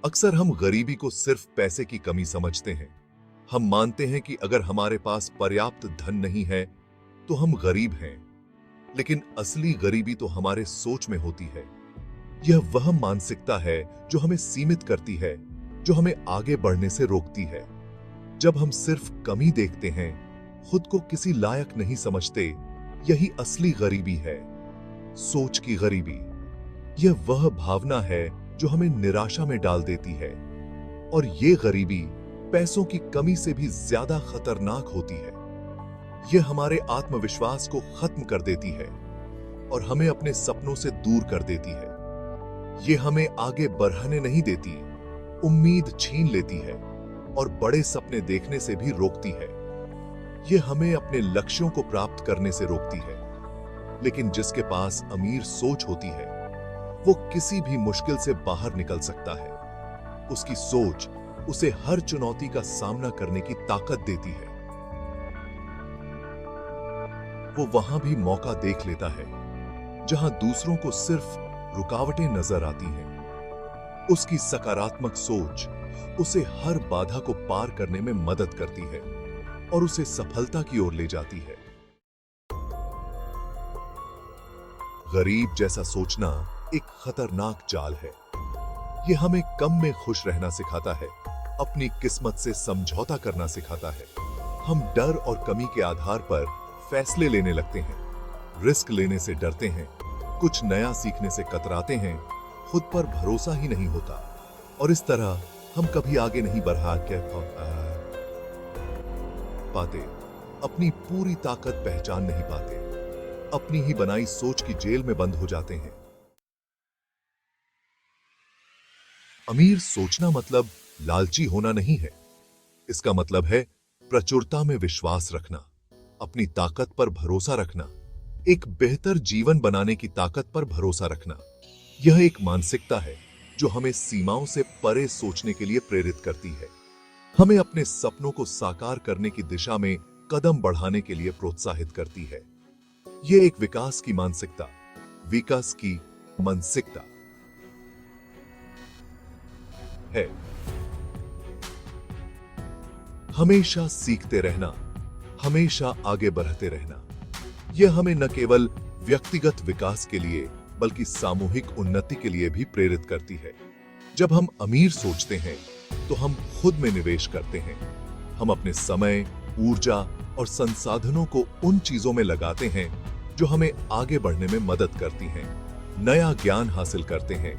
अक्सर हम गरीबी को सिर्फ पैसे की कमी समझते हैं। हम मानते हैं कि अगर हमारे पास पर्याप्त धन नहीं है तो हम गरीब हैं। लेकिन असली गरीबी तो हमारे सोच में होती है। यह वह मानसिकता है जो हमें सीमित करती है, जो हमें आगे बढ़ने से रोकती है। जब हम सिर्फ कमी देखते हैं, खुद को किसी लायक नहीं समझते, यही असली गरीबी है। सोच की गरीबी यह वह भावना है जो हमें निराशा में डाल देती है। और यह गरीबी पैसों की कमी से भी ज्यादा खतरनाक होती है। यह हमारे आत्मविश्वास को खत्म कर देती है और हमें अपने सपनों से दूर कर देती है। यह हमें आगे बढ़ने नहीं देती, उम्मीद छीन लेती है और बड़े सपने देखने से भी रोकती है। यह हमें अपने लक्ष्यों को प्राप्त करने से रोकती है। लेकिन जिसके पास अमीर सोच होती है, वो किसी भी मुश्किल से बाहर निकल सकता है। उसकी सोच उसे हर चुनौती का सामना करने की ताकत देती है। वो वहां भी मौका देख लेता है जहां दूसरों को सिर्फ रुकावटें नजर आती हैं। उसकी सकारात्मक सोच उसे हर बाधा को पार करने में मदद करती है और उसे सफलता की ओर ले जाती है। गरीब जैसा सोचना एक खतरनाक चाल है। यह हमें कम में खुश रहना सिखाता है, अपनी किस्मत से समझौता करना सिखाता है। हम डर और कमी के आधार पर फैसले लेने लगते हैं, रिस्क लेने से डरते हैं, कुछ नया सीखने से कतराते हैं, खुद पर भरोसा ही नहीं होता और इस तरह हम कभी आगे नहीं बढ़ा पाते, अपनी पूरी ताकत पहचान नहीं पाते, अपनी ही बनाई सोच की जेल में बंद हो जाते हैं। अमीर सोचना मतलब लालची होना नहीं है। इसका मतलब है प्रचुरता में विश्वास रखना, अपनी ताकत पर भरोसा रखना, एक बेहतर जीवन बनाने की ताकत पर भरोसा रखना। यह एक मानसिकता है जो हमें सीमाओं से परे सोचने के लिए प्रेरित करती है, हमें अपने सपनों को साकार करने की दिशा में कदम बढ़ाने के लिए प्रोत्साहित करती है। यह एक विकास की मानसिकता, विकास की मानसिकता है। हमेशा सीखते रहना, हमेशा आगे बढ़ते रहना। यह हमें न केवल व्यक्तिगत विकास के लिए बल्कि सामूहिक उन्नति के लिए भी प्रेरित करती है। जब हम अमीर सोचते हैं तो हम खुद में निवेश करते हैं। हम अपने समय, ऊर्जा और संसाधनों को उन चीजों में लगाते हैं जो हमें आगे बढ़ने में मदद करती हैं। नया ज्ञान हासिल करते हैं,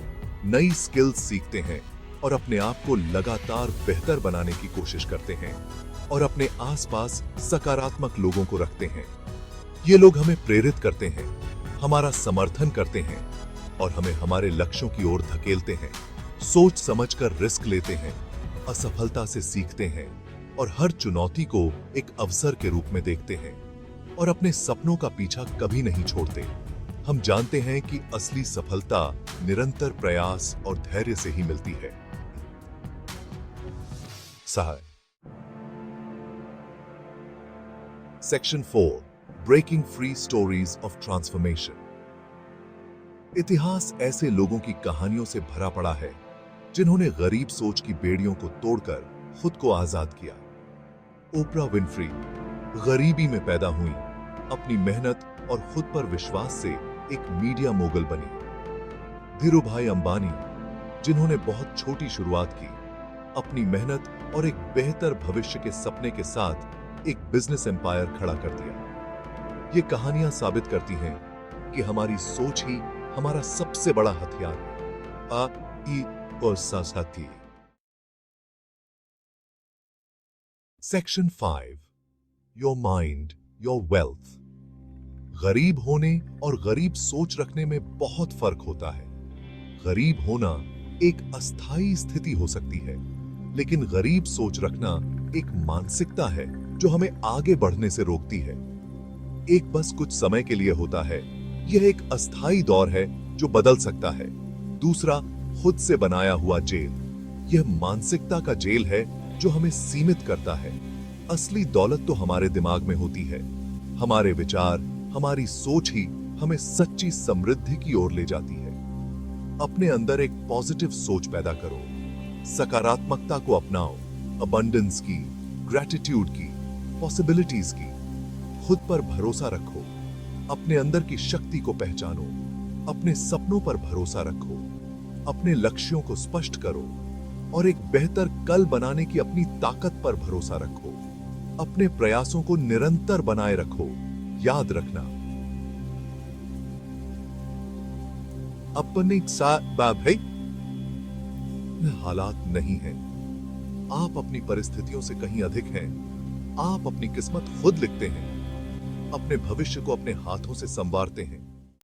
नई स्किल्स सीखते हैं और अपने आप को लगातार बेहतर बनाने की कोशिश करते हैं और अपने आसपास सकारात्मक लोगों को रखते हैं। ये लोग हमें प्रेरित करते हैं, हमारा समर्थन करते हैं और हमें हमारे लक्ष्यों की ओर धकेलते हैं। सोच समझकर रिस्क लेते हैं, असफलता से सीखते हैं और हर चुनौती को एक अवसर के रूप में देखते हैं और अपने सपनों का पीछा कभी नहीं छोड़ते। हम जानते हैं कि असली सफलता निरंतर प्रयास और धैर्य से ही मिलती है। Sahay section 4 breaking free stories of transformation. इतिहास ऐसे लोगों की कहानियों से भरा पड़ा है जिन्होंने गरीब सोच की बेड़ियों को तोड़कर खुद को आजाद किया। ओपरा विनफ्री गरीबी में पैदा हुई, अपनी मेहनत और खुद पर विश्वास से एक मीडिया मोगल बनी। धीरूभाई अंबानी जिन्होंने बहुत छोटी शुरुआत की, अपनी मेहनत और एक बेहतर भविष्य के सपने के साथ एक बिजनेस एम्पायर खड़ा कर दिया। ये कहानियां साबित करती हैं कि हमारी सोच ही हमारा सबसे बड़ा हथियार है। Section 5 your mind your wealth. गरीब होने और गरीब सोच रखने में बहुत फर्क होता है। गरीब होना एक अस्थायी स्थिति हो सकती है, लेकिन गरीब सोच रखना एक मानसिकता है जो हमें आगे बढ़ने से रोकती है। एक बस कुछ समय के लिए होता है, यह एक अस्थायी दौर है जो बदल सकता है। दूसरा, खुद से बनाया हुआ जेल। यह मानसिकता का जेल है जो हमें सीमित करता है। असली दौलत तो हमारे दिमाग में होती है। हमारे विचार, हमारी सोच ही हमें सच्ची समृद्धि की ओर ले जाती है। अपने अंदर एक पॉजिटिव सोच पैदा करो, सकारात्मकता को अपनाओ, अबंडेंस की, ग्रैटिट्यूड की, पॉसिबिलिटीज की। खुद पर भरोसा रखो, अपने अंदर की शक्ति को पहचानो, अपने सपनों पर भरोसा रखो, अपने लक्ष्यों को स्पष्ट करो और एक बेहतर कल बनाने की अपनी ताकत पर भरोसा रखो। अपने प्रयासों को निरंतर बनाए रखो। याद रखना, अपनी हालात नहीं है, आप अपनी परिस्थितियों से कहीं अधिक हैं। आप अपनी किस्मत खुद लिखते हैं, अपने भविष्य को अपने हाथों से संवारते हैं।